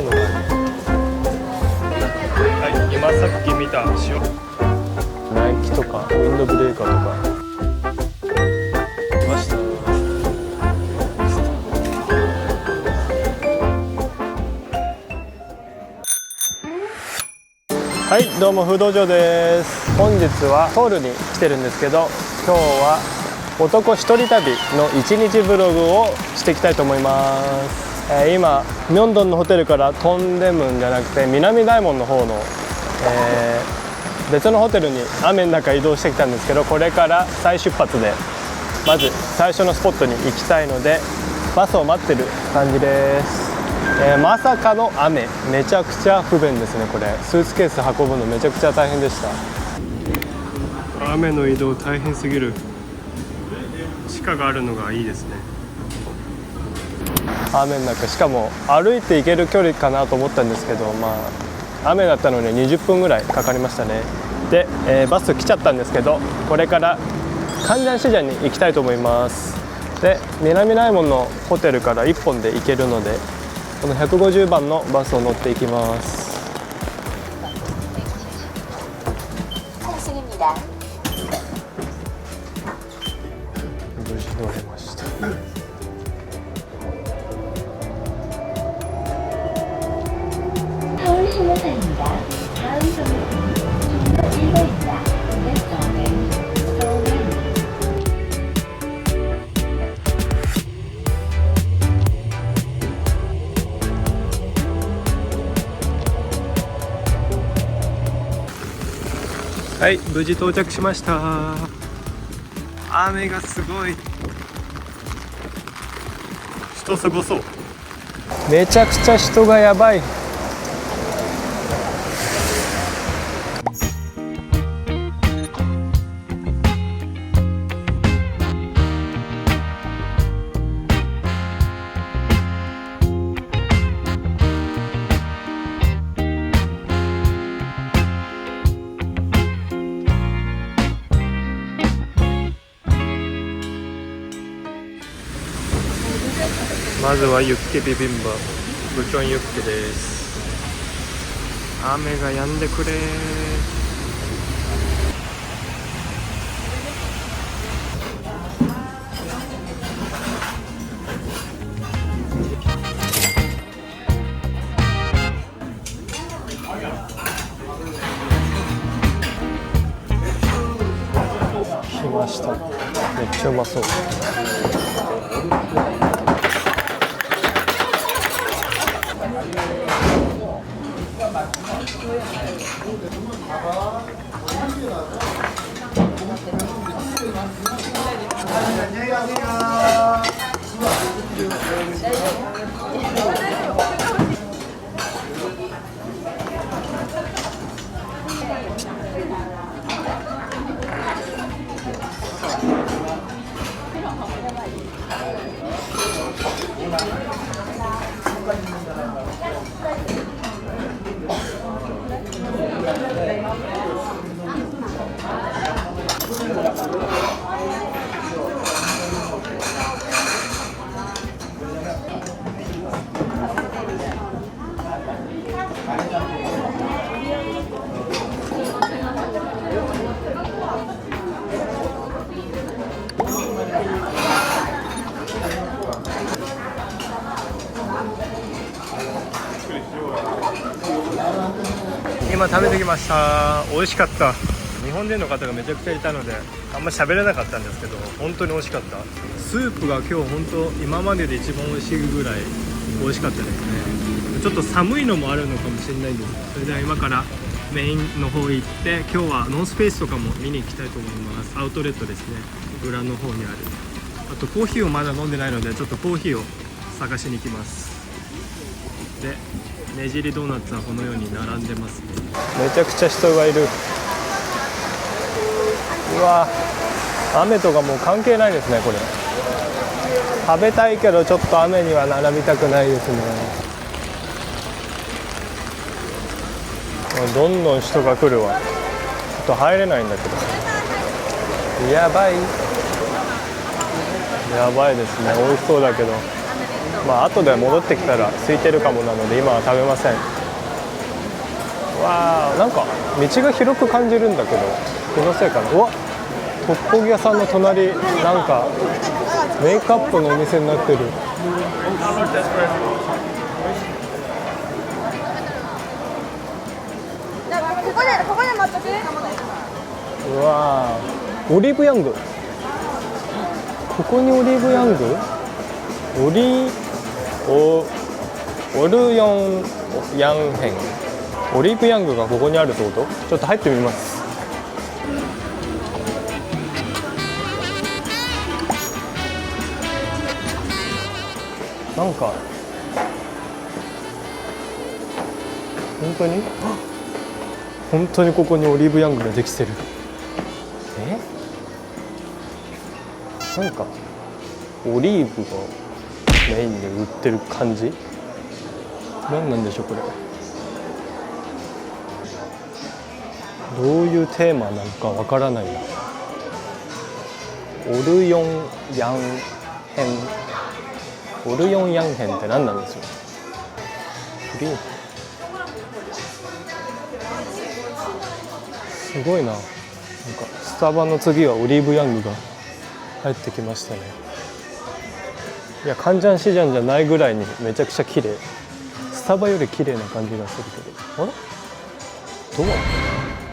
いのがある。はい、今さっき見た塩ナイキとかウィンドブレーカーとか来ました。はい、どうもフード場です。本日はソウルに来てるんですけど、今日は男一人旅の1日ブログをしていきたいと思います。今ミョンドンのホテルからトンデムンじゃなくて南大門の方の、別のホテルに雨の中移動してきたんですけど、これから再出発でまず最初のスポットに行きたいのでバスを待ってる感じです。まさかの雨、めちゃくちゃ不便ですね。これスーツケース運ぶのめちゃくちゃ大変でした。雨の移動大変すぎる。地下があるのがいいですね。雨の中、しかも歩いて行ける距離かなと思ったんですけど、雨だったのに20分ぐらいかかりましたね。で、バス来ちゃったんですけど、これからカンジャンシジャンに行きたいと思います。で、南大門のホテルから1本で行けるので、この150番のバスを乗っていきます。無事乗れました。はい、無事到着しました。雨がすごい。人すごそう。めちゃくちゃ人がやばい。まずはユッケビビンバ、ブチョンユッケです。雨が止んでくれ。来ました。めっちゃうまそう。今食べてきました。美味しかった。日本人の方がめちゃくちゃいたのであんま喋れなかったんですけど、本当に美味しかった。スープが今日本当今までで一番美味しいぐらい美味しかったですね。ちょっと寒いのもあるのかもしれないんです。それでは今からメインの方行って、今日はノースフェイスとかも見に行きたいと思います。アウトレットですね、裏の方にある。あとコーヒーをまだ飲んでないのでちょっとコーヒーを探しに行きます。で、ねじりドーナツはこのように並んでますね。めちゃくちゃ人がいる。うわ、雨とかもう関係ないですね。これ食べたいけどちょっと雨には並びたくないですね。どんどん人が来るわ。ちょっと入れないんだけど。やばいですね。美味しそうだけど。まあ後で戻ってきたら空いてるかもなので今は食べません。わあ、なんか道が広く感じるんだけど気のせいかな。うわ、トッポギ屋さんの隣なんかメイクアップのお店になってる。うわー、オリーブヤング。ここにオリーブヤング、オルヨンヤンヘン、オリーブヤングがここにあるってこと？ちょっと入ってみます。なんか本当にここにオリーブヤングができてる。なんかオリーブがメインで売ってる感じ。何なんでしょうこれ。どういうテーマなのかわからないな。オルヨンヤンヘン、オルヨンヤンヘンって何なんですよ。グリーン、すごいな。なんかスタバの次はオリーブヤングが入ってきましたね。いや、カンジャンシジャンじゃないぐらいにめちゃくちゃ綺麗。スタバより綺麗な感じがするけど。あれ、ドア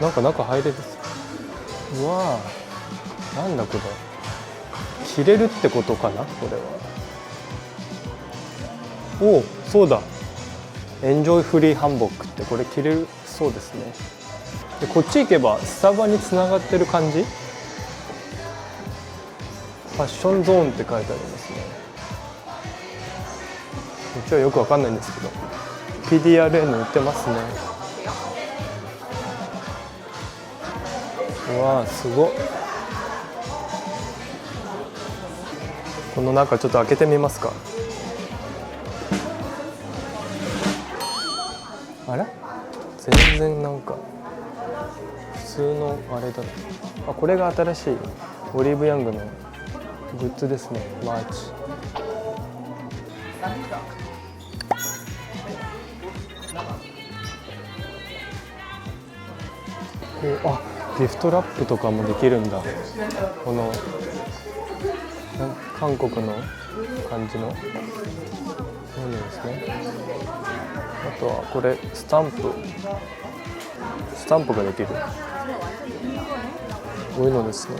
なんか中入れる。うわー、なんだこれ。着れるってことかなこれは。おお、そうだ、エンジョイフリーハンボックってこれ着れるそうですね。でこっち行けばスタバにつながってる感じ。ファッションゾーンって書いてありますね。こっちはよくわかんないんですけど PDRN 売ってますね。うわー、すごっ。この中ちょっと開けてみますか。あれ、全然なんか普通のあれだね。あ、これが新しいオリーブヤングのグッズですね。マーチ。あ、ギフトラップとかもできるんだ。この韓国の感じのものですね。あとはこれスタンプができる、こういうのですね。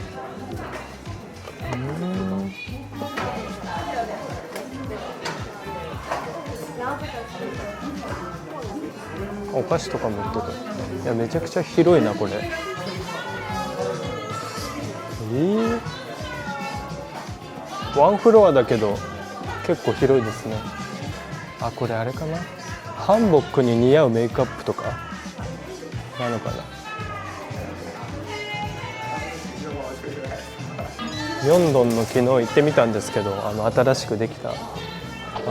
お菓子とかも売ってる。いや、めちゃくちゃ広いなこれ。ワンフロアだけど結構広いですね。あ、これあれかな、ハンボックに似合うメイクアップとかなのかな。ミョンドンの昨日行ってみたんですけど、新しくできたあ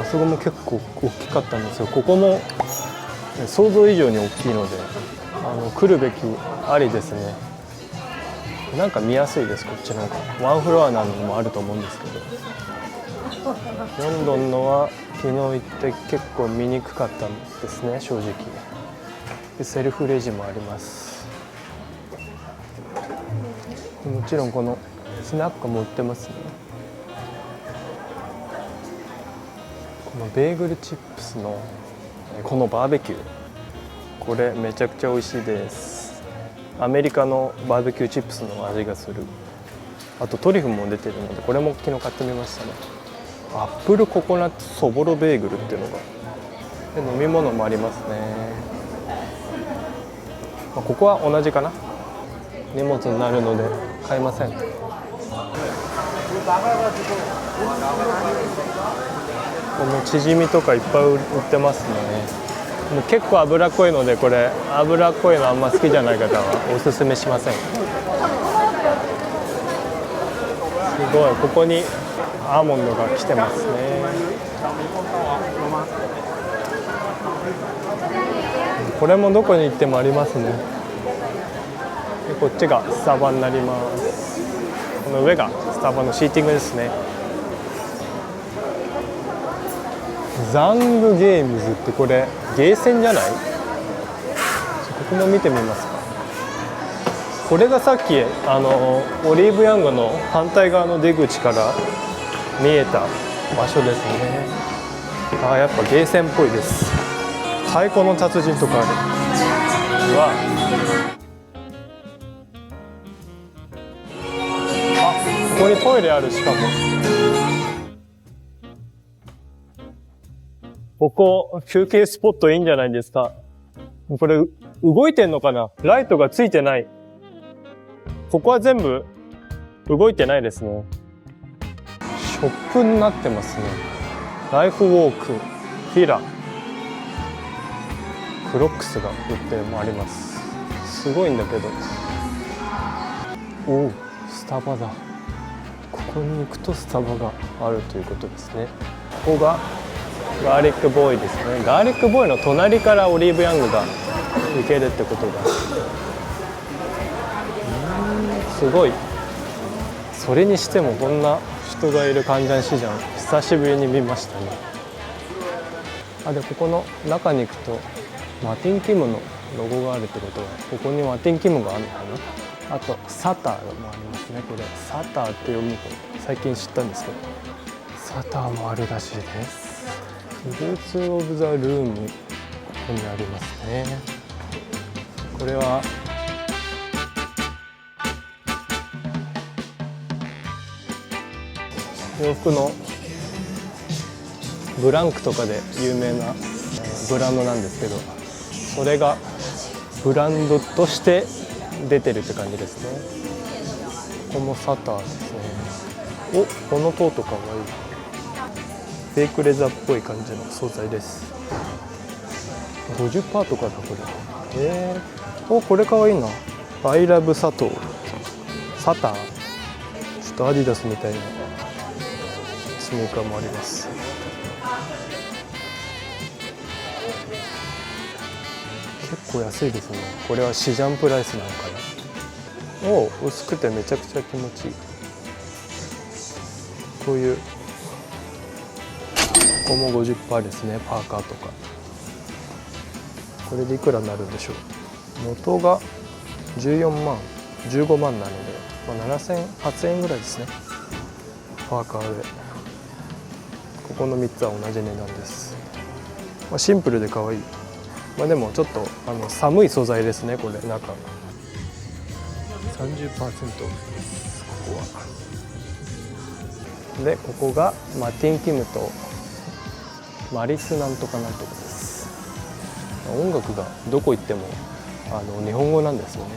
そこも結構大きかったんですよ。ここも想像以上に大きいので来るべきありですね。なんか見やすいです、こっちの方が。ワンフロアなのもあると思うんですけど、ミョンドンのは昨日行って結構見にくかったんですね、正直。でセルフレジもあります。もちろんこのスナックも売ってますね。このベーグルチップスのこのバーベキュー、これめちゃくちゃ美味しいです。アメリカのバーベキューチップスの味がする。あとトリュフも出てるのでこれも昨日買ってみましたね。アップルココナッツそぼろベーグルっていうのが、で飲み物もありますね。ここは同じかな。荷物になるので買いません。このチヂミとかいっぱい売ってますね。もう結構脂っこいので、これ脂っこいのあんま好きじゃない方はおすすめしません。すごい、ここにアーモンドが来てますね。これもどこに行ってもありますね。でこっちがスタバになります。この上がスタバのシーティングですね。ザングゲームズってこれゲーセンじゃない？ここも見てみますか。これがさっきオリーブヤングの反対側の出口から見えた場所ですね。やっぱゲーセンっぽいです。太鼓の達人とかある。うわ、ここにトイレある。しかもここ休憩スポットいいんじゃないですか。これ動いてんのかな？ライトがついてない。ここは全部動いてないですね。ショップになってますね。ライフウォーク、フィラ、クロックスが売ってもあります。すごいんだけど。おお、スタバだ。ここに行くとスタバがあるということですね。ここがガーリックボーイですね。ガーリックボーイの隣からオリーブヤングが行けるってことだ。すごい。それにしてもこんな人がいるカンジャン市場、久しぶりに見ましたね。でここの中に行くとマティン・キムのロゴがあるってことは、ここにマティン・キムがあるのかな。あとサターもありますね。これサターって読むと最近知ったんですけど、サターもあるらしいです。フルーツ・オブ・ザ・ルーム、ここにありますね。これは洋服のブランクとかで有名なブランドなんですけど、それがブランドとして出てるって感じですね。ここもサターですね。このトートかわいい。フェイクレザーっぽい感じの素材です。 50% とかだこれ。これかわいいな。アイラブ佐藤サター。ちょっとアディダスみたいなスニーカーもあります。結構安いですね。これはシジャンプライスなのかな。薄くてめちゃくちゃ気持ちいい。こういう、ここも 50% ですね。パーカーとか。これでいくらになるんでしょう。元が14万15万なので、7000、8000円ぐらいですね。パーカーで。ここの3つは同じ値段です。シンプルで可愛い。でもちょっと寒い素材ですね。これ中 30% です。ここは。でここがマティン・キムとマリスなんとかなんとかです。音楽がどこ行っても日本語なんですよね。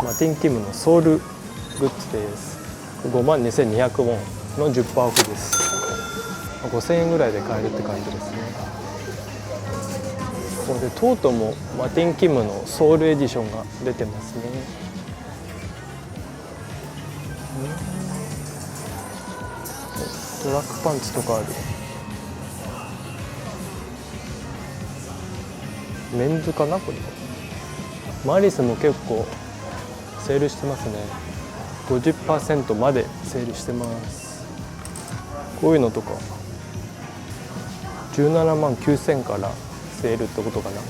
マティン・キムのソウルグッズです。52,200ウォンの 10% オフです。5000円ぐらいで買えるって感じですね。これでトートもマティン・キムのソウルエディションが出てますね。トラックパンツとかある。メンズかなこれ。マリスも結構セールしてますね。50% までセールしてます。こういうのとか17万9000からセールってことかな。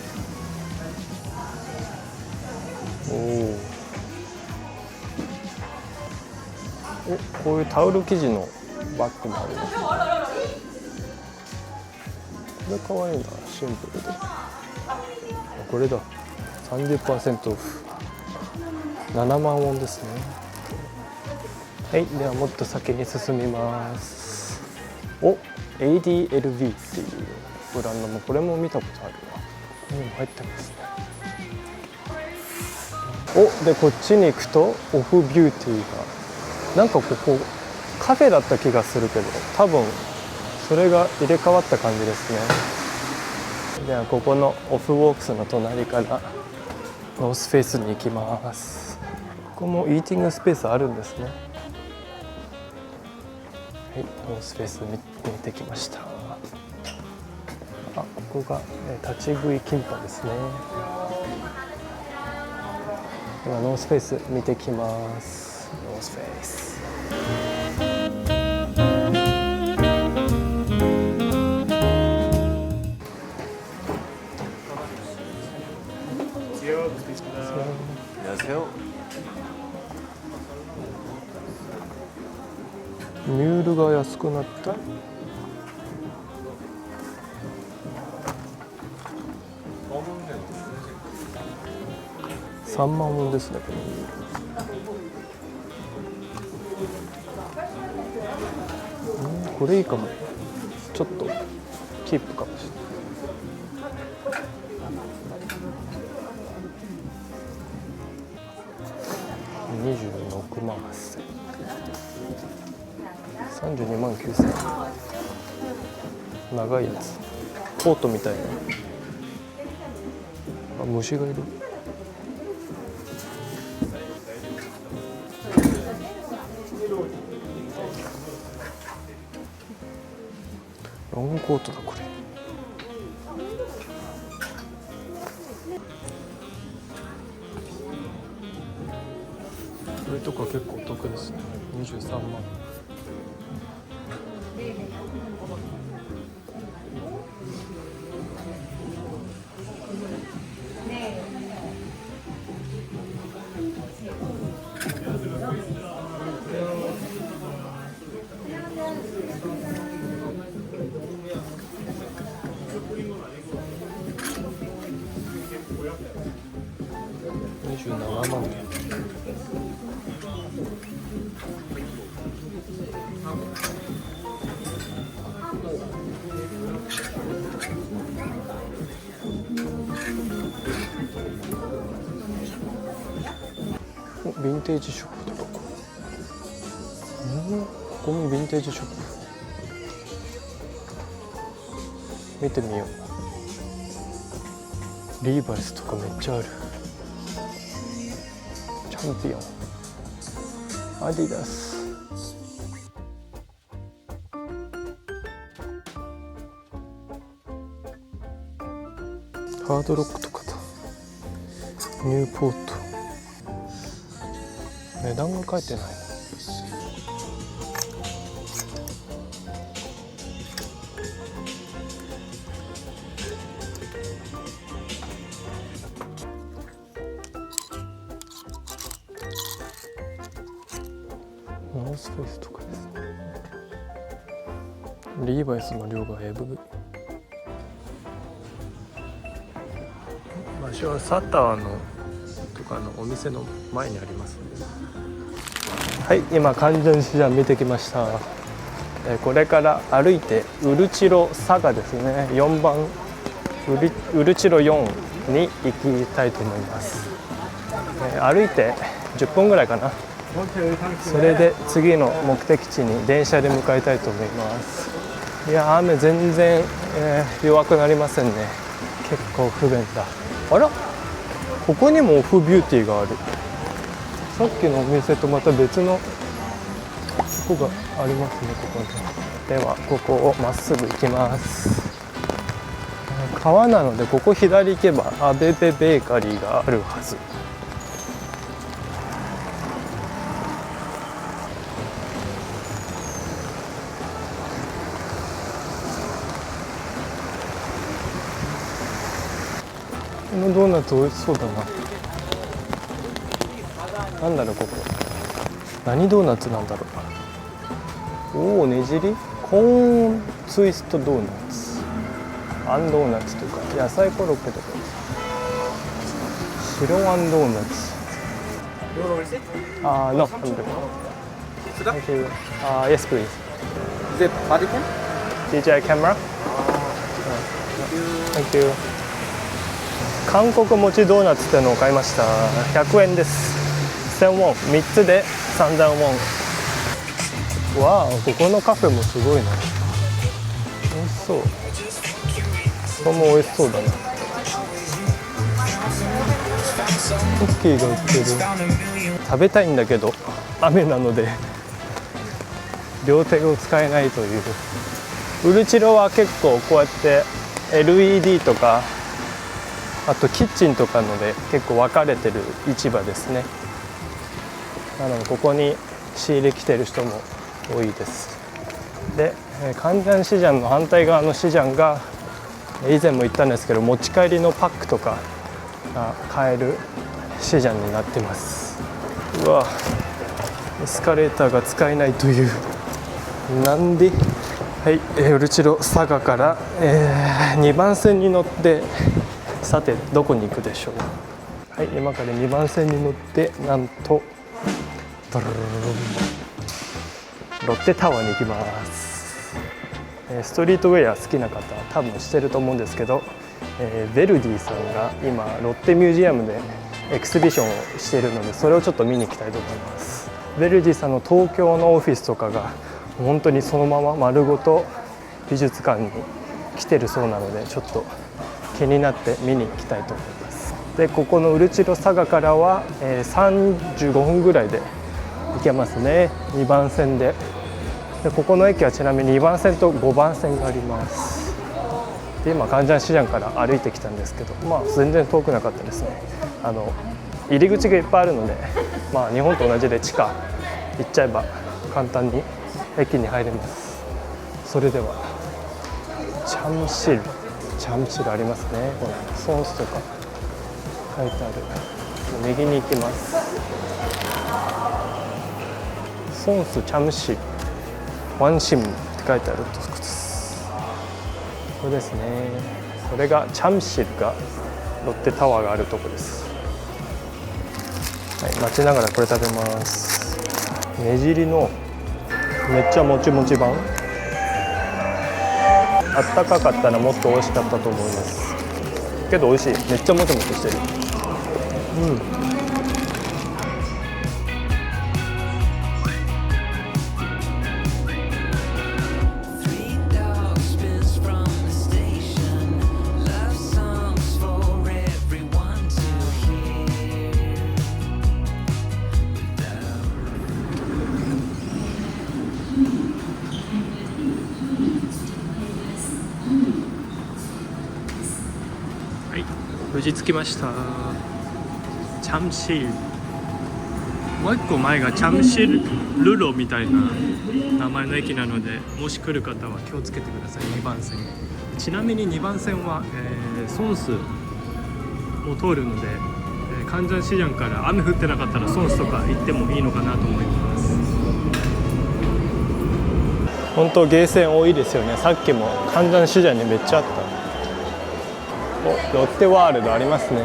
こういうタオル生地のバッグもある。これかわいいな。シンプルで。これだ。30% オフ。7万ウォンですね。はい、ではもっと先に進みます。ADLV っていうブランドも、これも見たことあるわ。ここにも入ってますね。でこっちに行くとオフビューティーが、なんかここカフェだった気がするけど、多分それが入れ替わった感じですね。ではここのオフウォークスの隣からノースフェイスに行きます。ここもイーティングスペースあるんですね。はい、ノースフェイス見てきました。ここが立ち食いキンパですね。ではノースフェイス見てきます。ノースフェイス。ミュールが安くなった。3万ウォンですね、これ。これいいかも。ちょっとキープかもしれない。26万8000、32万9000。長いやつ、コートみたいな。あ、虫がいる。ロングコートだこれ。これとか結構お得ですね。23万。27万。ヴィンテージショップとか。ここもヴィンテージショップ。見てみよう。リーバイスとかめっちゃある。チャンピオン、アディダス。ハードロックとかだ。ニューポート。値段が書いてない。ノースフェイスとかですね。リーバイスの量がエブ。場所はサターのとかのお店の前にあります。はい、今関ジャン市場見てきました。これから歩いてウルチロ坂ですね。4番ウルチロ4に行きたいと思います。歩いて10分ぐらいかな。それで次の目的地に電車で向かいたいと思います。いや、雨全然、弱くなりませんね。結構不便だ。あら、ここにもオフビューティーがある。さっきのお店とまた別のとこがありますね、ここに。ではここをまっすぐ行きます。川なのでここ左行けばアベベベーカリーがあるはず。このドーナツ美味しそうだな。なんだろう、ここ何ドーナツなんだろう。おお、ねじりコーンツイストドーナツ、あんドーナツとか野菜コロッケとか、白あんドーナツ。あー、no, thank you. Yes, please. Is it body cam? DJI camera? Thank you. 韓国餅ドーナツってのを買いました。100円です。1000ウォン、3つで3000ウォン。わあ、ここのカフェもすごいな。美味しそう。ここも美味しそうだな。クッキーが売ってる。食べたいんだけど雨なので両手を使えないという。ウルチロは結構こうやって LED とか、あとキッチンとかので結構分かれてる市場ですね。なのでここに仕入れ来てる人も多いです。で、カンジャンシジャンの反対側のシジャンが以前も言ったんですけど、持ち帰りのパックとかが買えるシジャンになってます。うわ、エスカレーターが使えないというなんで、はい、ウルチロ佐賀から、2番線に乗って、さてどこに行くでしょう。はい、今から2番線に乗って、なんとドルルルルンロッテタワーに行きます。ストリートウェア好きな方多分知ってると思うんですけど、ヴェルディさんが今ロッテミュージアムでエキシビションをしているので、それをちょっと見に行きたいと思います。ヴェルディさんの東京のオフィスとかが本当にそのまま丸ごと美術館に来てるそうなので、ちょっと気になって見に行きたいと思います。でここのウルチロ佐賀からは、35分ぐらいで行けますね、2番線で。ここの駅はちなみに2番線と5番線があります。で今カンジャンシジャンから歩いてきたんですけど、全然遠くなかったですね。入り口がいっぱいあるので、日本と同じで地下行っちゃえば簡単に駅に入れます。それではチャムシルありますね。このソンスとか書いてある。右に行きます。ソンスチャムシルワンシムって書いてあるとこです。これですね。それがチャムシルがロッテタワーがあるとこです。はい、待ちながらこれ食べます。ねじりのめっちゃもちもち版。あったかかったらもっと美味しかったと思います。けど美味しい。めっちゃもちもちしてる。無事着きました。チャムシル。もう一個前がチャムシルルロみたいな名前の駅なので、もし来る方は気をつけてください。2番線。ちなみに2番線は、ソンスを通るので、カンジャンシジャンから雨降ってなかったらソンスとか行ってもいいのかなと思います。本当ゲーセン多いですよね。さっきもカンジャンシジャンにめっちゃあった。ロッテワールドありますね。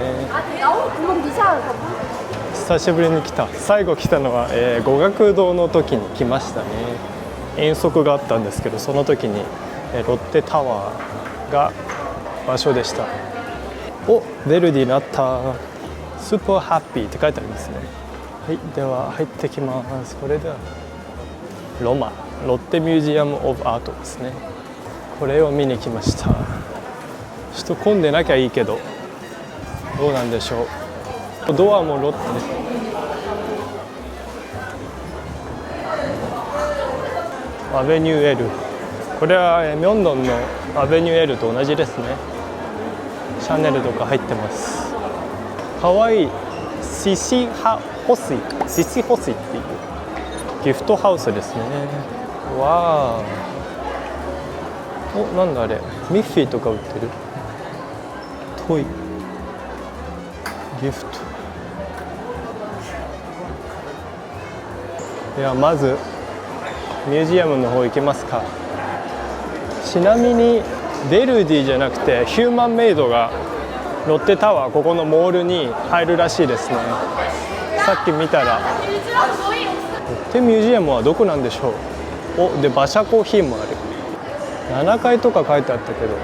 久しぶりに来た。最後来たのは、語学堂の時に来ましたね。遠足があったんですけど、その時に、ロッテタワーが場所でした。ヴェルディになった。スーパーハッピーって書いてありますね。はい、では入ってきます。これではロッテミュージアム・オブ・アートですね。これを見に来ました。人混んでなきゃいいけど、どうなんでしょう。ドアもロッテで、アベニュー L、 これはミョンドンのアベニュー L と同じですね。シャネルとか入ってます。かわいいシシホスイっていうギフトハウスですね。わー、なんだあれ、ミッフィーとか売ってる。トイギフト。ではまずミュージアムの方行きますか。ちなみにヴェルディじゃなくてヒューマンメイドがロッテタワー、ここのモールに入るらしいですね。さっき見たら。ロッテミュージアムはどこなんでしょう。で馬車コーヒーもある。7階とか書いてあったけど、こ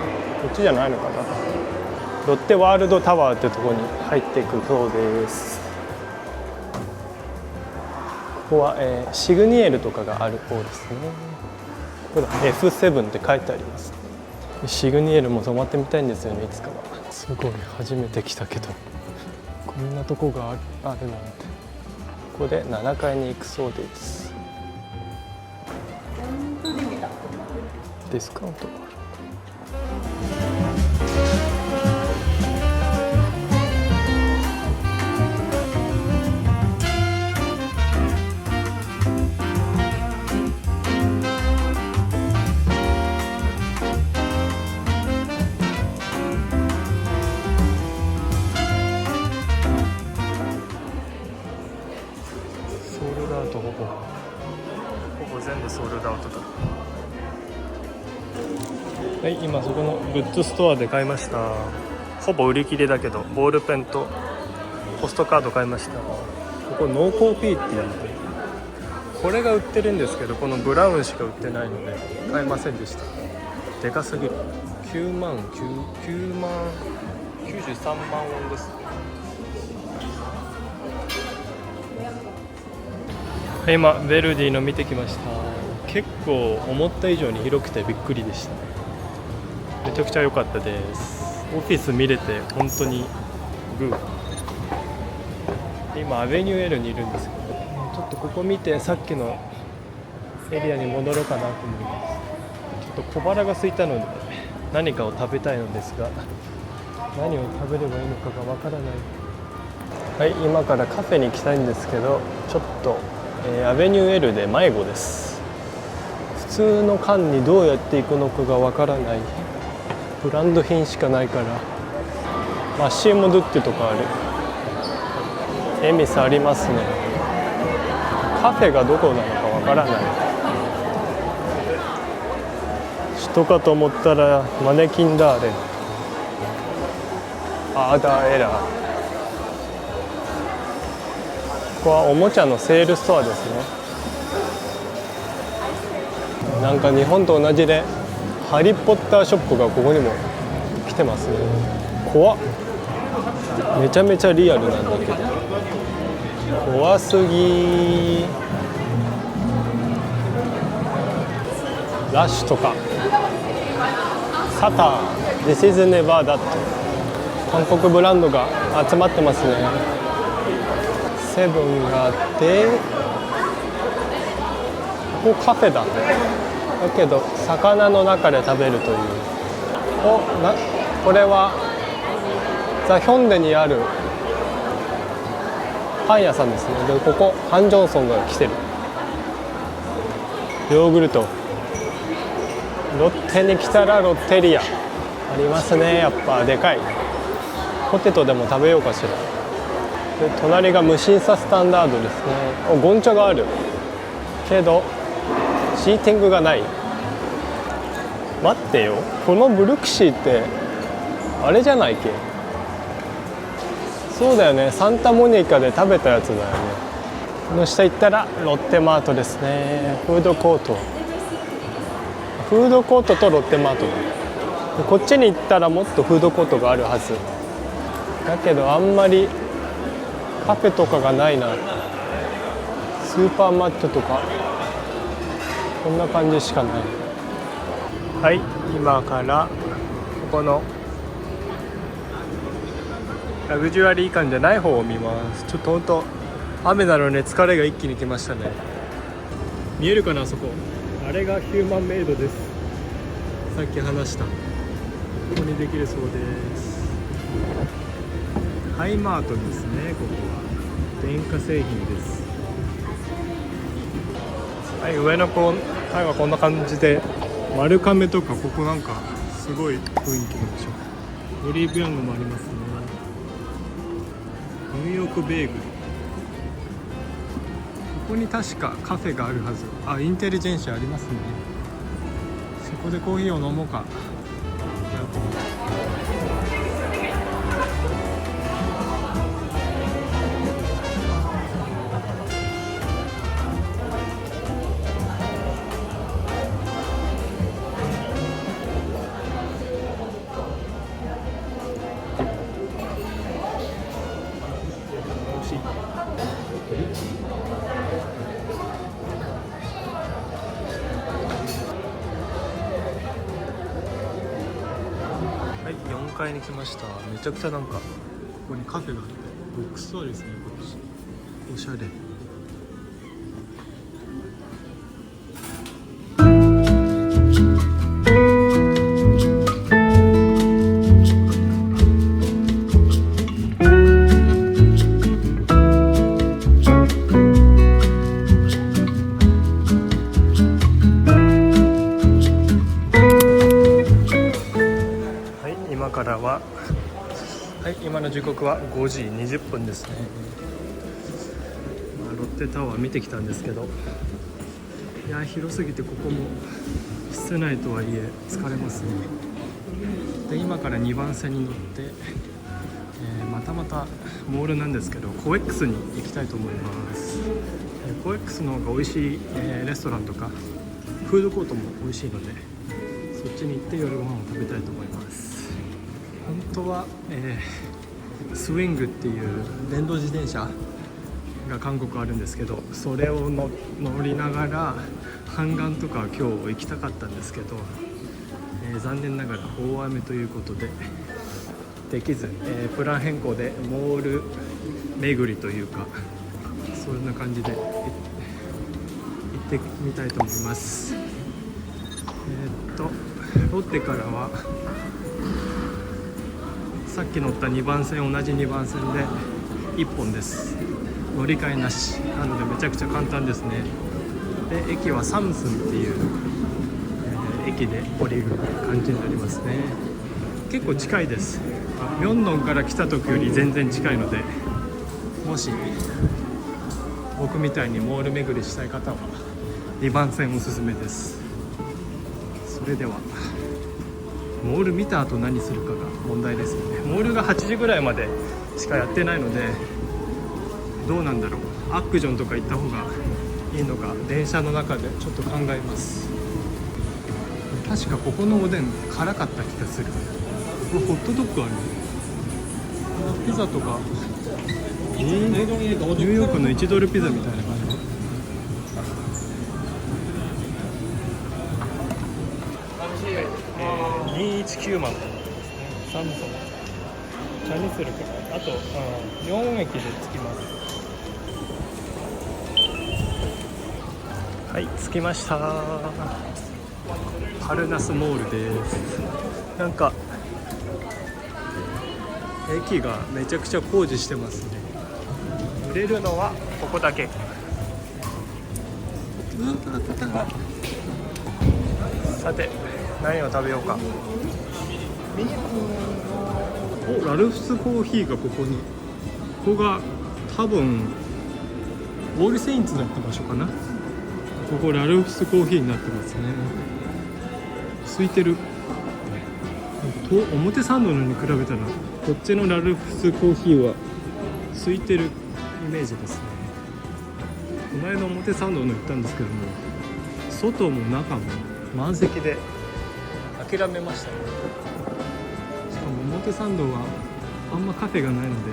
っちじゃないのかな。ロッテワールドタワーってところに入っていくそうです。ここは、シグニエルとかがある方ですね。これ F7 って書いてあります。シグニエルも泊まってみたいんですよね、いつかは。すごい、初めて来たけどこんなとこがあるなんて。ここで7階に行くそうです。ディスカウントがある。全部ソールドアウトだ。はい、今そこのグッズストアで買いました。ほぼ売り切れだけどボールペンとポストカード買いました。ここノーコーピーって言って、これが売ってるんですけどこのブラウンしか売ってないので買いませんでした。でかすぎる。9万93万ウォンです。今ヴェルディの見てきました。結構思った以上に広くてびっくりでした。めちゃくちゃ良かったです。オフィス見れて本当にグー。今アベニュー L にいるんですけど、ちょっとここ見てさっきのエリアに戻ろうかなと思います。ちょっと小腹が空いたので何かを食べたいのですが、何を食べればいいのかがわからない。はい、今からカフェに行きたいんですけど、ちょっとアベニュー L で迷子です。普通の缶にどうやって行くのかがわからない。ブランド品しかないから。マッシーモドゥッテとかある。エミスありますね。カフェがどこなのかわからない。人かと思ったらマネキンだ。あれアーダーエラー。ここはおもちゃのセールストアですね。なんか日本と同じでハリーポッターショップがここにも来てますね。怖っ。めちゃめちゃリアルなんだけど怖すぎ。ラッシュとかサター This is never that 韓国ブランドが集まってますね。セブンがあって、ここカフェだね。だけど魚の中で食べるという。これはザ・ヒョンデにあるパン屋さんですね。でここハン・ジョンソンが来てる。ヨーグルト。ロッテに来たらロッテリアありますね。やっぱでかい。ポテトでも食べようかしら。で隣が無審査スタンダードですね。ゴンチャがあるけどシーティングがない。待ってよ、このブルクシーってあれじゃないっけ。そうだよね、サンタモニカで食べたやつだよね。この下行ったらロッテマートですね。フードコートとロッテマートだ。こっちに行ったらもっとフードコートがあるはずだけど、あんまりカフェとかがないな。スーパーマットとかこんな感じしかない。はい、今からここのラグジュアリー感じゃない方を見ます。ちょっとほんと雨なので疲れが一気にきましたね。見えるかな、あそこ。あれがヒューマンメイドです。さっき話したここにできるそうです。ハイマートですね。ここは電化製品です。はい、上の階はこんな感じで、丸亀とかここなんかすごい雰囲気の場所。オリーブヤングもありますね。ニューヨークベーグル。ここに確かカフェがあるはず。あ、インテリジェンシーありますね。そこでコーヒーを飲もうか。はい、4階に来ました。めちゃくちゃなんかここにカフェがあって、ブックストアですね。こっちおしゃれ。今からは、はい、今の時刻は5時20分ですね。ロッテタワー見てきたんですけど、いや広すぎてここも室内とはいえ疲れますね。で今から2番線に乗って、またまたモールなんですけどコエックスに行きたいと思います。コエックスの方が美味しい、レストランとかフードコートも美味しいのでそっちに行って夜ご飯を食べたいと思います。本当は、スウィングっていう電動自転車が韓国あるんですけどそれを乗りながらハンガンとか今日行きたかったんですけど、残念ながら大雨ということでできず、プラン変更でモール巡りというかそんな感じで行ってみたいと思います。ロッテからはさっき乗った2番線同じ2番線で1本です。乗り換えなしなのでめちゃくちゃ簡単ですね。で駅はサムスンっていう、駅で降りる感じになりますね。結構近いです。ミョンドンから来た時より全然近いのでもし僕みたいにモール巡りしたい方は2番線おすすめです。それではモール見た後何するかが問題ですよね。モールが8時ぐらいまでしかやってないのでどうなんだろう。アックジョンとか行った方がいいのか電車の中でちょっと考えます。確かここのおでん辛かった気がする。これホットドッグある。ピザとかニューヨークの1ドルピザみたいな感じ。2190万サムソンチャニスルからあと4駅で着きます。はい着きました。パルナスモールです。なんか駅がめちゃくちゃ工事してますね。売れるのはここだけ。さて何を食べようか。おラルフスコーヒーがここに。ここが多分オールセインツだった場所かな。ここラルフスコーヒーになってますね。空いてる。表参道のに比べたらこっちのラルフスコーヒーは空いてるイメージですね。この間表参道の行ったんですけども外も中も満席で諦めましたね。しかも表参道はあんまカフェがないので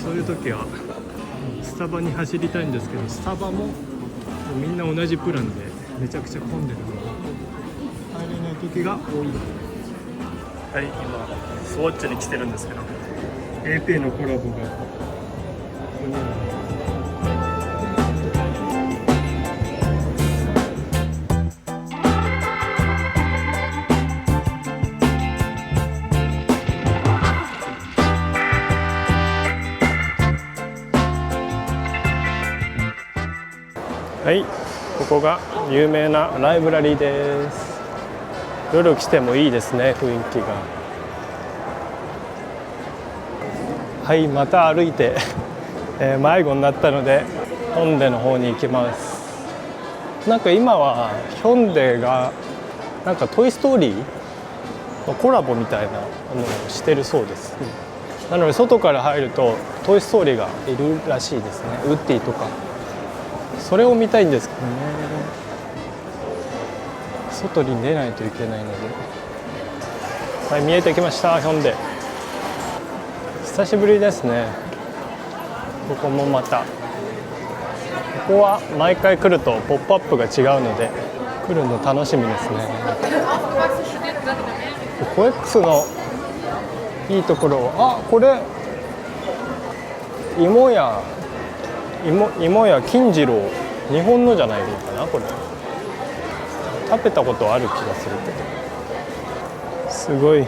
そういう時はスタバに走りたいんですけどスタバもみんな同じプランでめちゃくちゃ混んでるので入れない時が多い。はい今スウォッチに来てるんですけど AP のコラボがここにある。はい、ここが有名なライブラリーです。夜来てもいいですね、雰囲気が。はい、また歩いて、迷子になったのでヒョンデの方に行きます。なんか今はヒョンデがなんかトイストーリーのコラボみたいなのをしてるそうです。なので外から入るとトイストーリーがいるらしいですね。ウッディとかそれを見たいんですけどね。外に出ないといけないので。はい、見えてきましたヒョンデ。久しぶりですね。ここもまたここは毎回来るとポップアップが違うので来るの楽しみですね。コエックスのいいところはこれ芋屋金次郎日本のじゃないのかな。これ食べたことある気がするけどすごい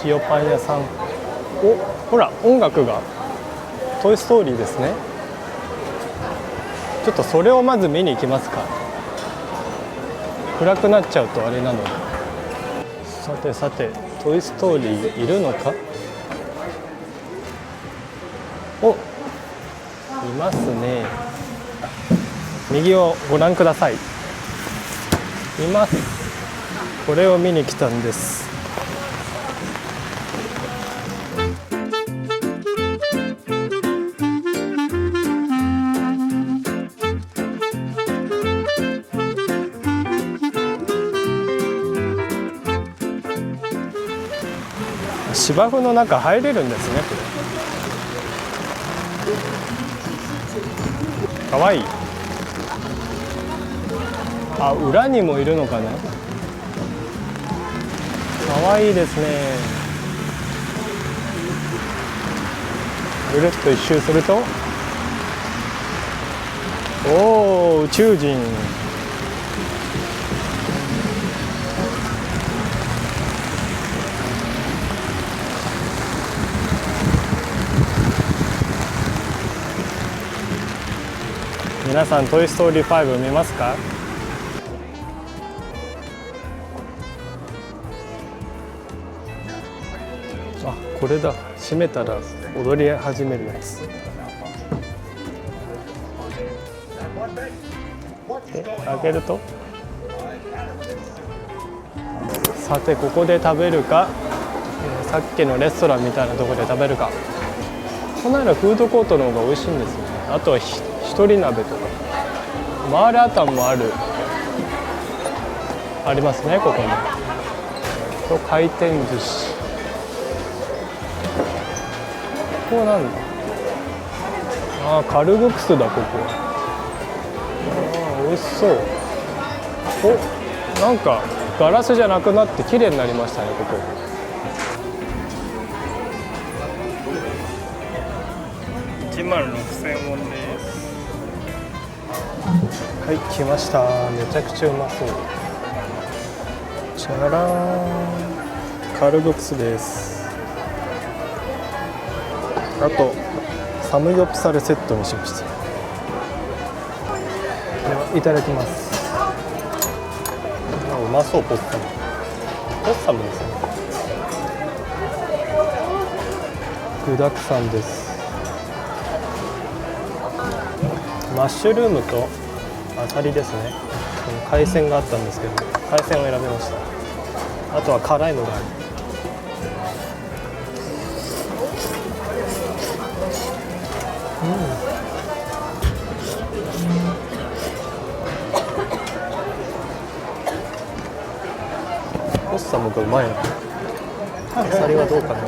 塩パン屋さん。おほら音楽がトイストーリーですね。ちょっとそれをまず見に行きますか。暗くなっちゃうとあれなので。さてさてトイストーリーいるのか。おいますね。右をご覧ください。います。これを見に来たんです。芝生の中入れるんですね。かわいい。あ、裏にもいるのかな。かわいいですね。ぐるっと一周すると、おお、宇宙人。皆さん、トイ・ストーリー5見ますか？あ、これだ。閉めたら踊り始めるやつ。で、開けると、さてここで食べるか、さっきのレストランみたいなところで食べるか。このようなフードコートの方が美味しいんですよね。あとは一人鍋とかマーラータンもありますね、ここに。と回転寿司。ここなんだ。ああ、カルグクスだ、ここ。ああ、美味しそう。お、なんかガラスじゃなくなって綺麗になりましたね、ここ。16,000ウォンです。はい、来ました。めちゃくちゃうまそう。じゃらーん、カルグクスです。あとサムギョプサルセットにしました。ではいただきます。うまそう。ポッサムですね。具だくさんです。マッシュルームとアサリですね。この海鮮があったんですけど、海鮮を選びました。あとは辛いのがある。ポッサムがうまいな。アサリはどうかな。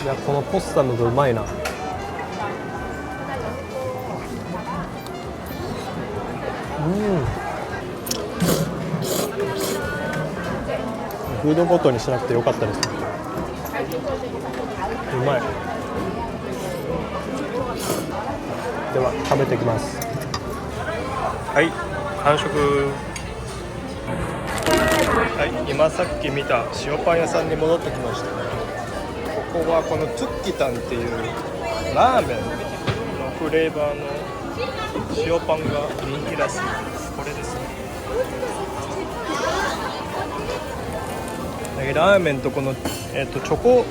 いや、このポッサムがうまいな。フードごとにしなくてよかったですね。うまい。では食べていきます。はい、完食。はい、今さっき見た塩パン屋さんに戻ってきました。ここはこのトゥッキタンっていうラーメンのフレーバーの塩パンが人気らしいです。これですね。ラーメンとこの、チョコ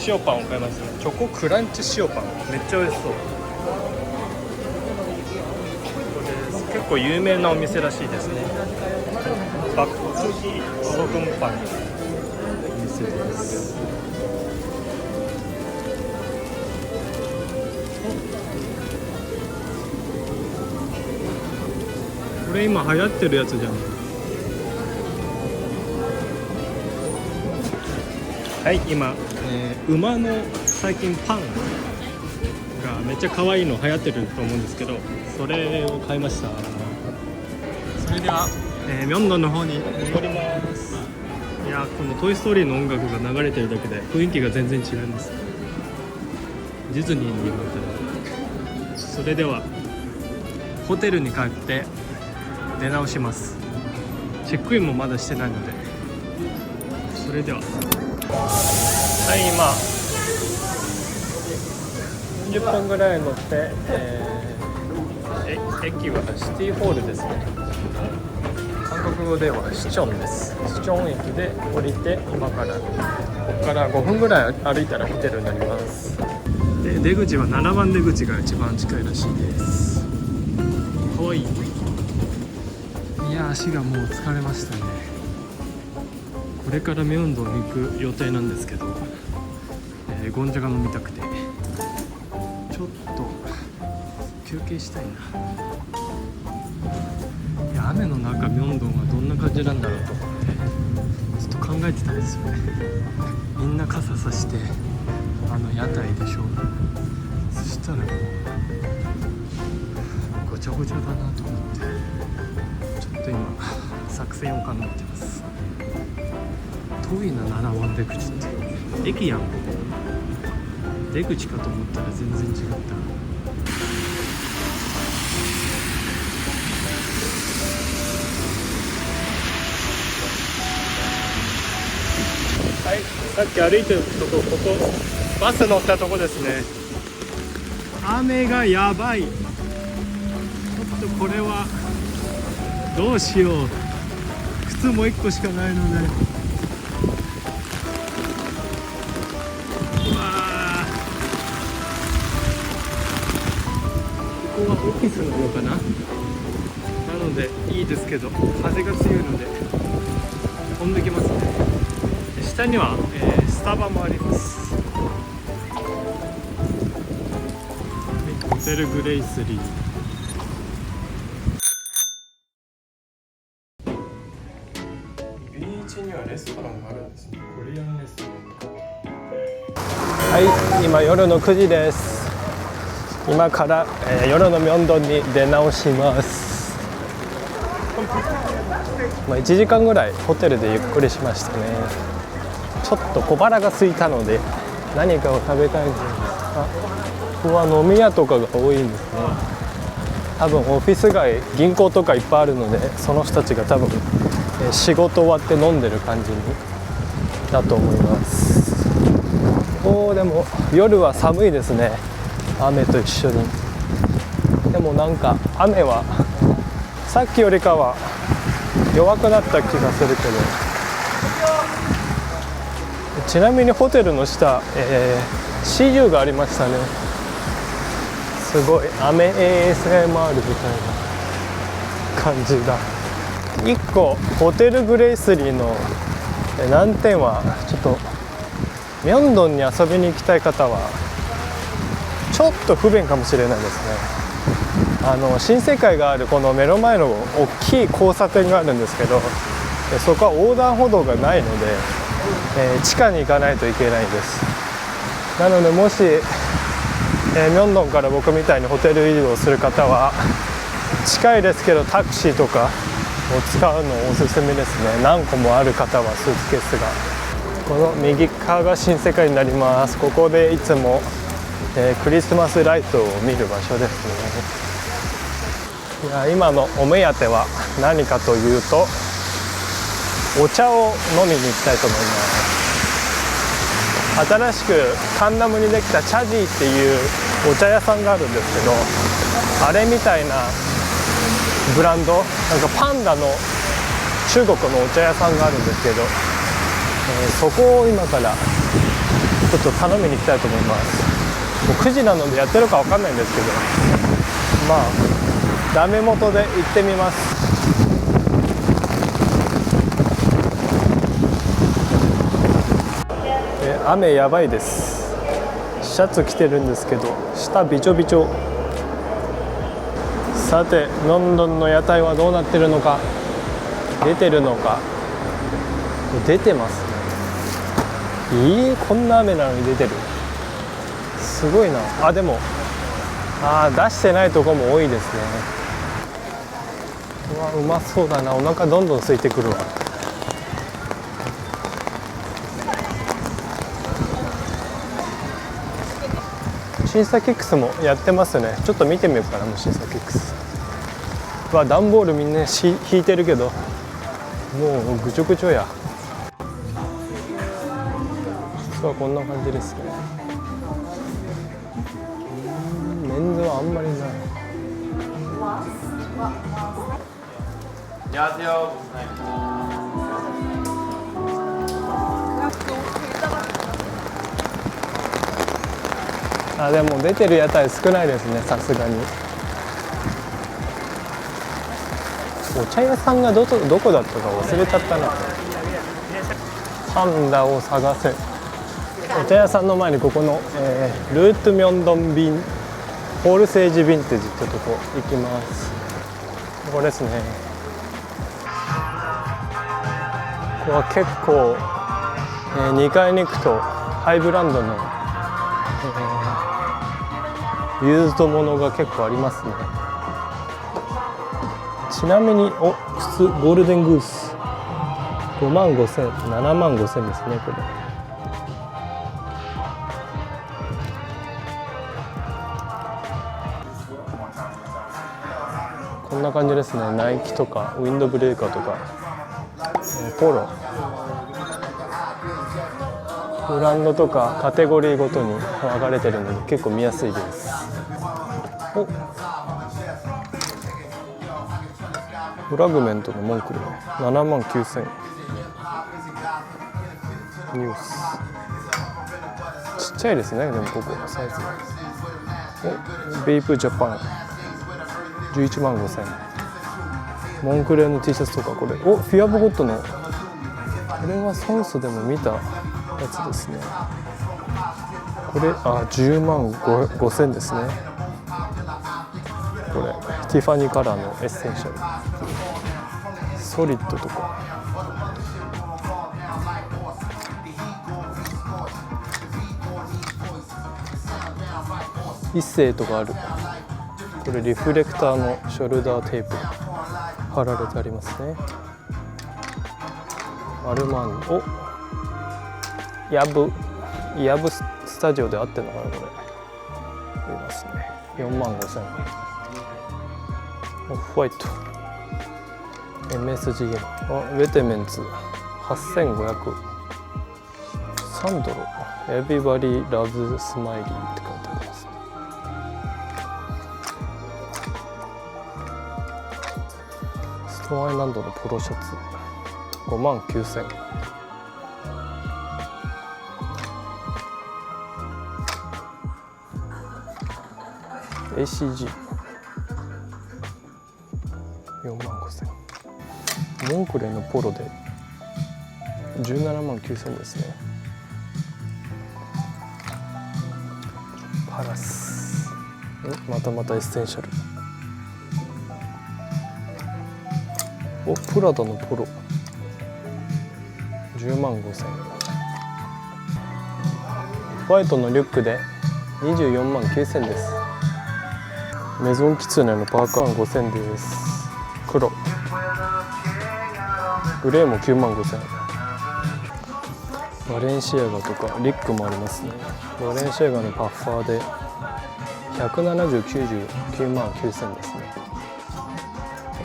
塩パンを買いますね。チョコクランチ塩パン、めっちゃ美味しそう。結構有名なお店らしいですね。バックヒソグンパンのお店です。これ今流行ってるやつじゃん。はい、今、馬の最近パンがめっちゃ可愛いの流行ってると思うんですけど、それを買いました。それでは、ミョンドンの方に戻ります。いや、このトイストーリーの音楽が流れてるだけで雰囲気が全然違います。ディズニーにいるみたいな。それではホテルに帰って出直します。チェックインもまだしてないので。それでは、はい、今40分ぐらい乗って、駅はシティホールですね。韓国語ではシチョンです。シチョン駅で降りて、今からここから5分ぐらい歩いたらホテルになります。で出口は7番出口が一番近いらしいです。かわいい。いや足がもう疲れましたね。これからミョンドンに行く予定なんですけど、ゴンジャが飲みたくてちょっと休憩したいな。いや雨の中ミョンドンはどんな感じなんだろうと思ってずっと考えてたんですよね。みんな傘さして屋台でしょ。そしたらもうごちゃごちゃだなと思ってちょっと今作戦を考えてます。遠いな7番出口って駅やん。出口かと思ったら全然違った。はい、さっき歩いてるとこ、ここバス乗ったとこですね。雨がやばい。ちょっとこれはどうしよう。靴も1個しかないので、うわー、ここはオフィスなのかな。なのでいいですけど風が強いので飛んできますね。下には、スタバもあります。ホテルグレイスリー。ビーチにはレストランがあるんですね。コリアンレストラン。はい、今夜の9時です。今から、夜のミョンドンに出直します。1時間ぐらいホテルでゆっくりしましたね。ちょっと小腹が空いたので何かを食べたいんです。ここは飲み屋とかが多いんですね。多分オフィス街、銀行とかいっぱいあるので、その人たちが多分仕事終わって飲んでる感じにだと思います。でも夜は寒いですね。雨と一緒に。でもなんか雨はさっきよりかは弱くなった気がするけど、ちなみにホテルの下、シーユーがありましたね。すごい雨 ASMR みたいな感じだ。1個ホテルグレイスリーの難点は、ちょっとミョンドンに遊びに行きたい方はちょっと不便かもしれないですね。新世界があるこの目の前の大きい交差点があるんですけど、そこは横断歩道がないので、地下に行かないといけないです。なのでもし、ミョンドンから僕みたいにホテル移動する方は近いですけどタクシーとかを使うのおすすめですね。何個もある方はスーツケースが。この右側が新世界になります。ここでいつも、クリスマスライトを見る場所ですね。いや今のお目当ては何かというと、お茶を飲みに行きたいと思います。新しくカンナムにできたチャジーっていうお茶屋さんがあるんですけど、あれみたいなブランド、なんかパンダの中国のお茶屋さんがあるんですけど、そこを今からちょっと頼みに行きたいと思います。もう9時なのでやってるかわかんないんですけど、まあダメ元で行ってみます。雨やばいです。シャツ着てるんですけど下びちょびちょ。さてロンドンの屋台はどうなってるのか、出てるのか。出てますね。こんな雨なのに出てる。すごいな。でも出してないとこも多いですね。うわ、うまそうだな。お腹どんどん空いてくるわ。審査キックスもやってますね。ちょっと見てみようかな。審査キックスは段ボールみんな引いてるけど、もうぐちょぐちょや。そう、こんな感じですね。メンズはあんまりない。あ、でも出てる屋台少ないですね、さすがに。お茶屋さんがどこだったか忘れちゃったな。パンダを探せ。お茶屋さんの前にここの、ルートミョンドンビンホールセージヴィンテージってとこ行きます。ここですね。ここは結構、2階に行くとハイブランドの、ユーズドものが結構ありますね。ちなみに靴ゴールデングース5万5千7万5千ですね。これこんな感じですね。ナイキとかウィンドブレーカーとか、ポロブランドとかカテゴリーごとに分かれてるので結構見やすいです。フラグメントのモンクレ7万9千ニュースちっちゃいですね。でもここサイズベイプジャパン11万5千モンクレの T シャツとかこれフィアボゴットのこれはソンスでも見たやつですね。これ10万5千ですね。これティファニーカラーのエッセンシャルソリッドとか一世とかある。これリフレクターのショルダーテープ貼られてありますね。アルマーニヤブスタジオで合ってるのかな。これありますね。4万5千オフホワイト MSGM ベテメンツ8500サンドロ Everybody Loves Smiley って書いてありますね。ストーンアイランドのポロシャツ5万9千ACG4万5千モンクレーのポロで17万9千ですね。パラスまたエッセンシャルプラダのポロ10万5千ホワイトのリュックで24万9千です。メゾンキツネのパーカー5千です。黒グレーも9万5千バレンシアガとかリックもありますね。バレンシアガのパッファーで17099万9千ですね。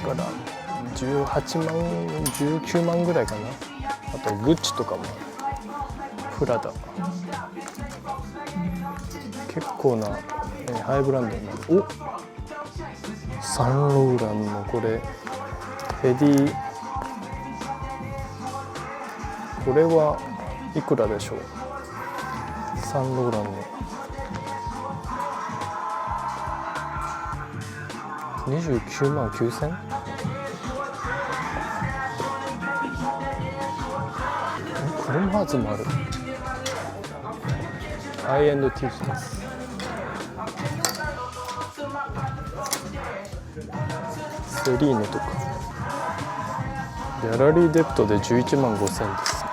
だから18万19万ぐらいかな。あとグッチとかもプラダ結構なハイブランドになる。サンローランのこれヘディこれはいくらでしょう。サンローランの29万9千クロムハーツもある。ハイエンド T シャツセリーノとかギャラリーデプトで11万5千です。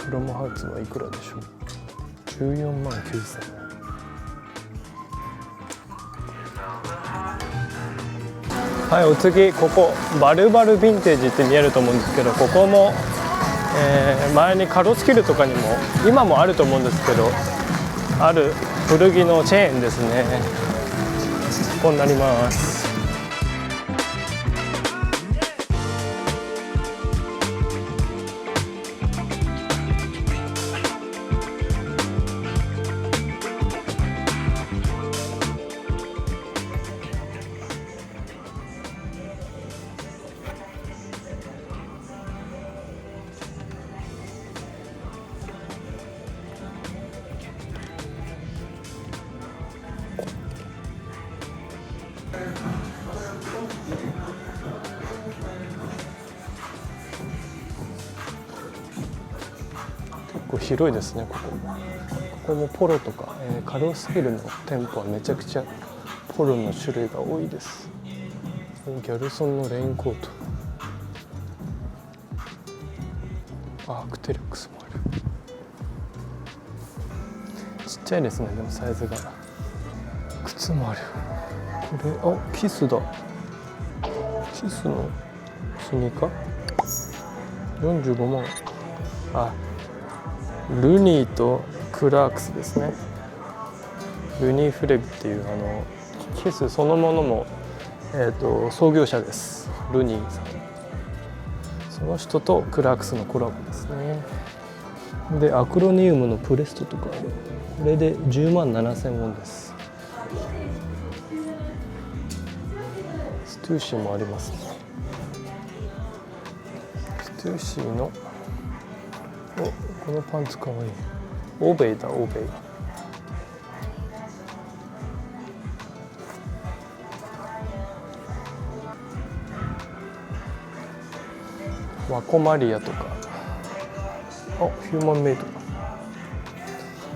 クロムハーツはいくらでしょう。14万9千はい、お次ここバルバルヴィンテージって見えると思うんですけど、ここも、前にカロスキルとかにも今もあると思うんですけどある古着のチェーンですね。ここになります。構広いですね。ここもポロとか、カルロス・ヒルの店舗はめちゃくちゃポロの種類が多いです。ギャルソンのレインコート、アークテレックスもある。ちっちゃいですね、でもサイズが。靴もある。これキスだ。キスのスニーカー45万。ルニーとクラークスですね。ルニーフレグっていうキスそのものも、創業者です。ルニーさん。その人とクラークスのコラボですね。でアクロニウムのプレストとかある。これで10万7000ウォンです。ストゥーシーもありますね。ストゥーシーのこのパンツかわいい。オーベイだ、オーベイ。ワコマリアとか。ヒューマンメイド。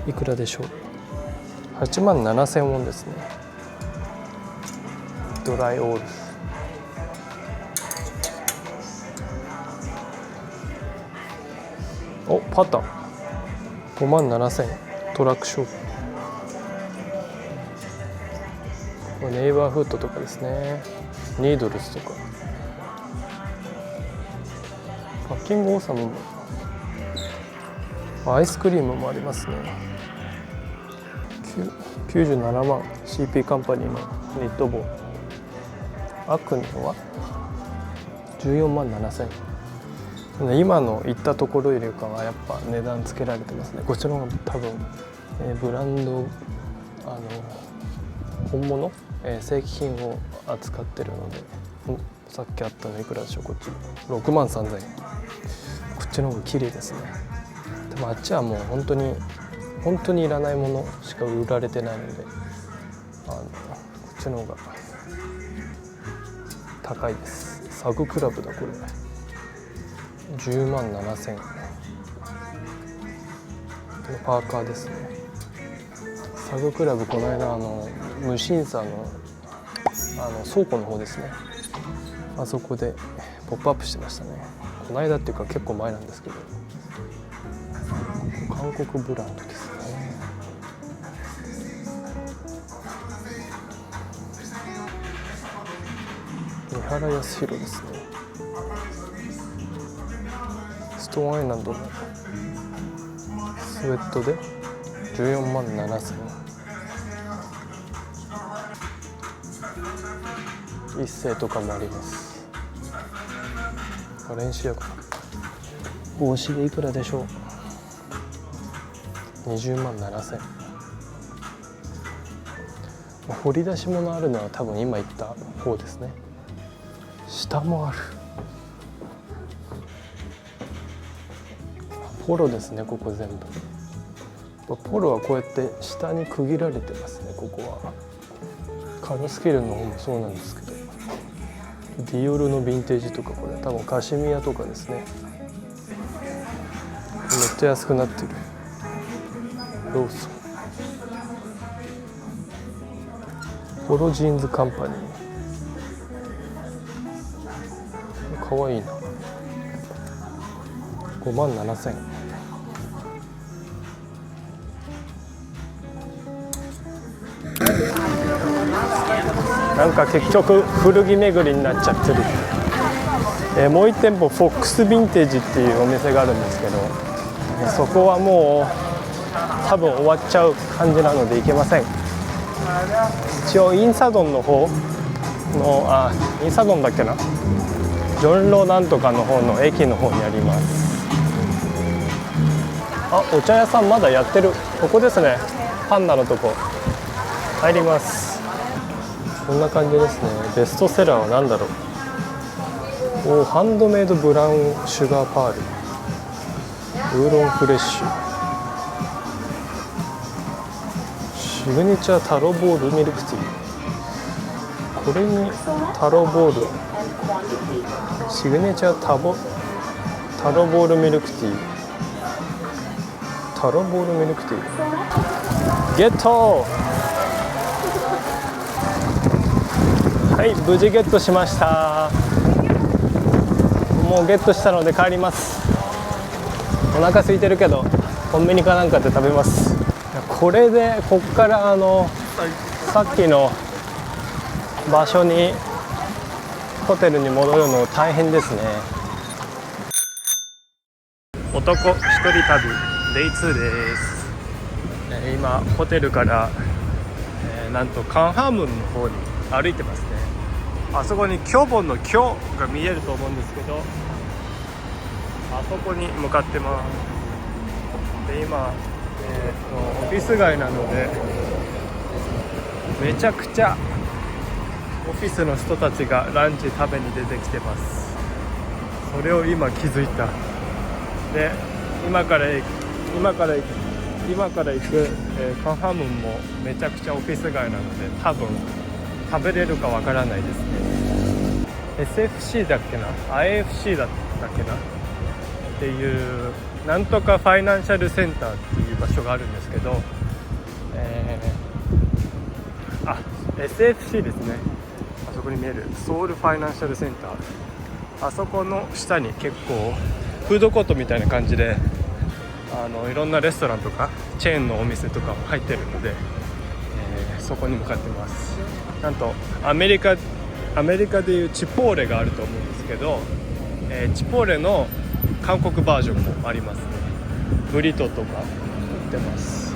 いくらでしょう。8万7000ウォンですね。ドライオール。パター5万7000。トラックショープ。ネイバーフットとかですね。ニードルズとか。パッキングオーサムも。アイスクリームもありますね。97万。 CP カンパニーのニット帽。アクニは14万7000。今の行ったところよりかはやっぱ値段つけられてますね。こちらの多分、ブランド本物、正規品を扱ってるので、さっきあったのいくらでしょう。こっち6万3000円。こっちの方が綺麗ですね。でもあっちはもう本当にいらないものしか売られてないので、こっちの方が高いです。サグクラブだこれ。10万7000円。パーカーですね。サグクラブ、この間無審査の倉庫の方ですね。あそこでポップアップしてましたね。この間っていうか結構前なんですけど、韓国ブランドですね。三原康弘ですね。ストーンアイランドのスウェットで14万7000円。一世とかもあります。バレンシアガ。帽子でいくらでしょう。20万7000円。掘り出し物あるのは多分今言った方ですね。下もある。ポロですね、ここ全部。ポロはこうやって下に区切られてますね。ここはカルスケルの方もそうなんですけど、ディオールのヴィンテージとか、これ多分カシミヤとかですね。めっちゃ安くなってる。ローソン、ポロジーンズカンパニー。かわいいな。5万7000円。なんか結局古着巡りになっちゃってる。もう1店舗フォックスヴィンテージっていうお店があるんですけど、そこはもう多分終わっちゃう感じなので行けません。一応インサドンの方のインサドンだっけな、ジョンロなんとかの方の駅の方にあります。お茶屋さんまだやってる。ここですね。パンダのとこ入ります。こんな感じですね。ベストセラーは何だろう。ハンドメイドブラウンシュガーパール、ウーロンフレッシュ、シグネチャータロボールミルクティー。これにタロボール、シグネチャータロボールミルクティー。タロボールミルクティーゲット。はい、無事ゲットしました。もうゲットしたので帰ります。お腹空いてるけどコンビニかなんかで食べます。これでこっからさっきの場所にホテルに戻るの大変ですね。男一人旅デイ2です。今ホテルから、なんとカンハムンの方に歩いてますね。あそこにキョボのキョが見えると思うんですけど、あそこに向かってます。で今、オフィス街なのでめちゃくちゃオフィスの人たちがランチ食べに出てきてます。それを今気づいた。で今から行く、カンハムンもめちゃくちゃオフィス街なので多分食べれるかわからないですね。 SFC だっけな IFC だったっけなっていうなんとかファイナンシャルセンターっていう場所があるんですけど、SFC ですね。あそこに見えるソウルファイナンシャルセンター、あそこの下に結構フードコートみたいな感じでいろんなレストランとかチェーンのお店とかも入ってるので、そこに向かってます。なんとアメリカでいうチポーレがあると思うんですけど、チポーレの韓国バージョンもありますね。ブリトとか売ってます。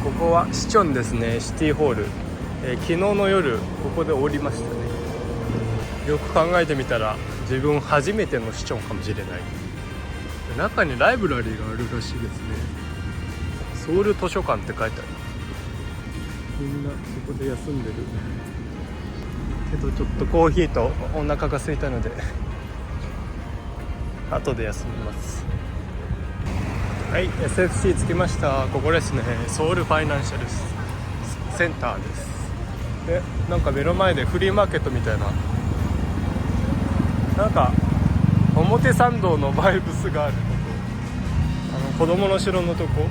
ここはシチョンですね。シティホール、昨日の夜ここで降りましたね。よく考えてみたら自分初めてのシチョンかもしれない。中にライブラリーがあるらしいですね。ソウル図書館って書いてある。みんなそこで休んでるけど、ちょっとコーヒーとお腹が空いたので後で休みます。はい、 SFC 着きました。ここですね。ソウルファイナンシャルセンターです。でなんか目の前でフリーマーケットみたいな、なんか表参道のバイブスがある子供の城のとこ、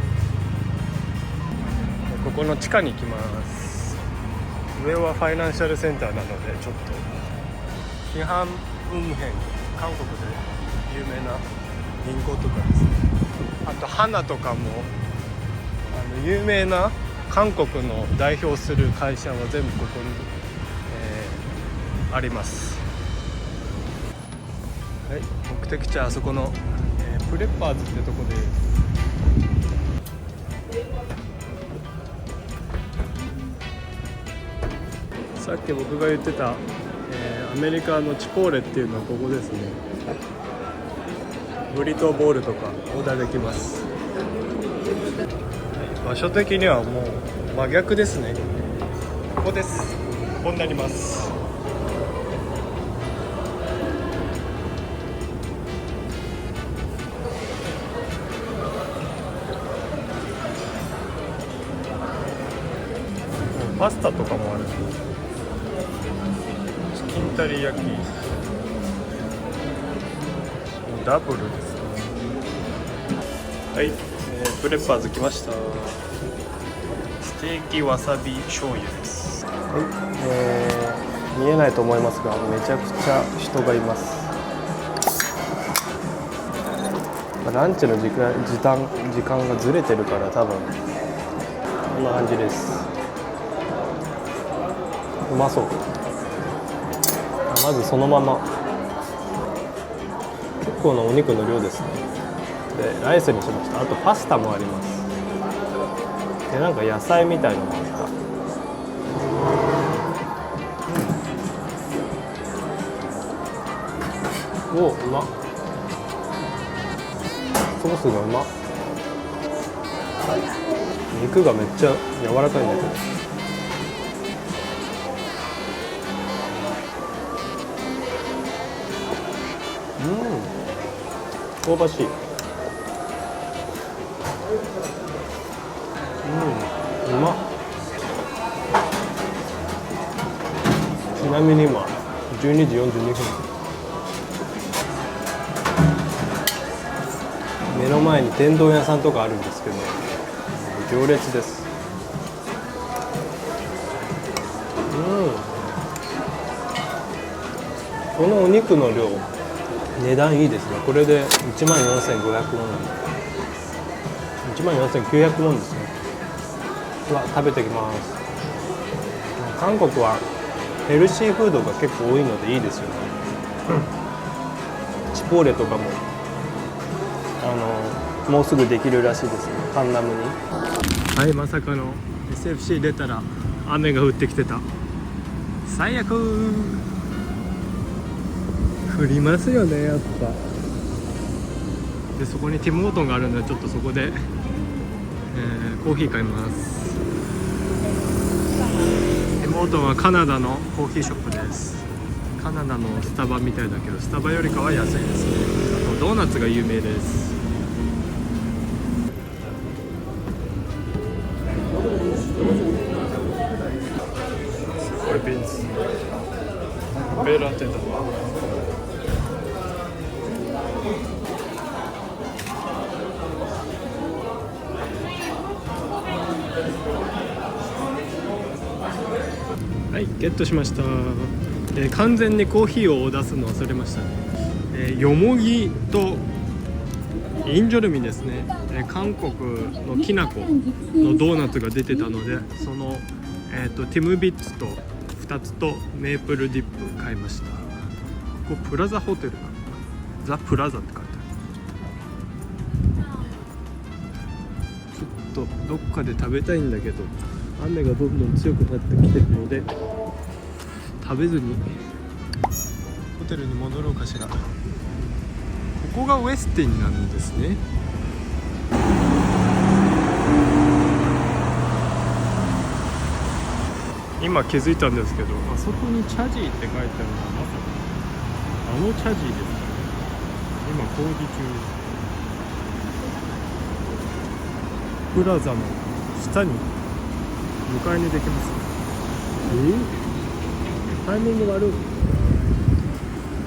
ここの地下に行きます。上はファイナンシャルセンターなので、ちょっとキハンウンヘン、韓国で有名な銀行とかですね。あと花とかも有名な韓国の代表する会社は全部ここに、あります。はい、目的地はあそこの、プレッパーズってとこです。さっき僕が言ってた、アメリカのチポーレっていうのはここですね。ブリトーボールとかオーダーできます。場所的にはもう真逆ですね。ここです。ここになります。パスタとかもある。チキンタリヤキダブルですね。はい、プレッパーズ来ました。ステーキわさび醤油です。はい、見えないと思いますがめちゃくちゃ人がいます。ランチの時間がずれてるから多分こんな感じです。うまそう。まずそのまま結構なお肉の量ですね。でライスにしました。あとパスタもあります。でなんか野菜みたいのもあった。おうまっ。ソースがうまっ。肉がめっちゃ柔らかいんだけど、香ばしい。うまっ。ちなみに今12時42分。目の前に天丼屋さんとかあるんですけど行列です。このお肉の量値段いいですね。これで14,500ウォンなんで14,900ウォンですね。では食べてきます。韓国はヘルシーフードが結構多いのでいいですよね。チポーレとかももうすぐできるらしいですね、カンナムに。はい、まさかの SFC 出たら雨が降ってきてた。最悪。降りますよね、やっぱ。でそこにティム・オートンがあるのでちょっとそこで、コーヒー買います。ティム・オートンはカナダのコーヒーショップです。カナダのスタバみたいだけどスタバよりかは安いですね。あとドーナツが有名です。これビンスベラテだ。はい、ゲットしました。完全にコーヒーを出すの忘れましたね。よもぎとインジョルミですね。韓国のきな粉のドーナツが出てたのでその、ティムビッツと2つとメープルディップ買いました。ここプラザホテルかな、ザ・プラザって書いてある。ちょっとどっかで食べたいんだけど雨がどんどん強くなってきてるので食べずにホテルに戻ろうかしら。ここがウェスティンなんですね。今気づいたんですけどあそこにチャジーって書いてあるのはまさかあのチャジーですかね。今工事中。プラザの下に向かいにできます。タイミング悪い。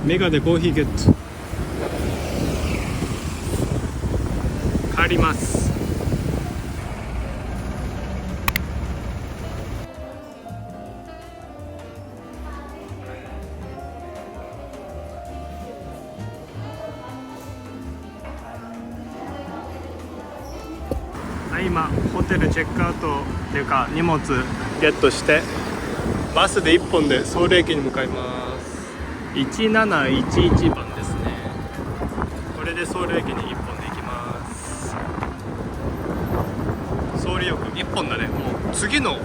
メガでコーヒーゲット。帰ります。今ホテルチェックアウトっていうか荷物ゲットしてバスで1本でソウル駅に向かいます。1711番ですね。これでソウル駅に1本で行きます。ソウル駅1本だね。もう次の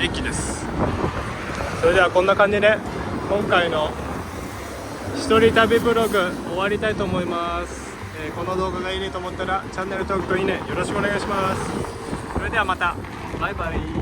駅です。それではこんな感じで今回の一人旅ブログ終わりたいと思います。この動画がいいねと思ったらチャンネル登録といいねよろしくお願いします。それではまたバイバイ。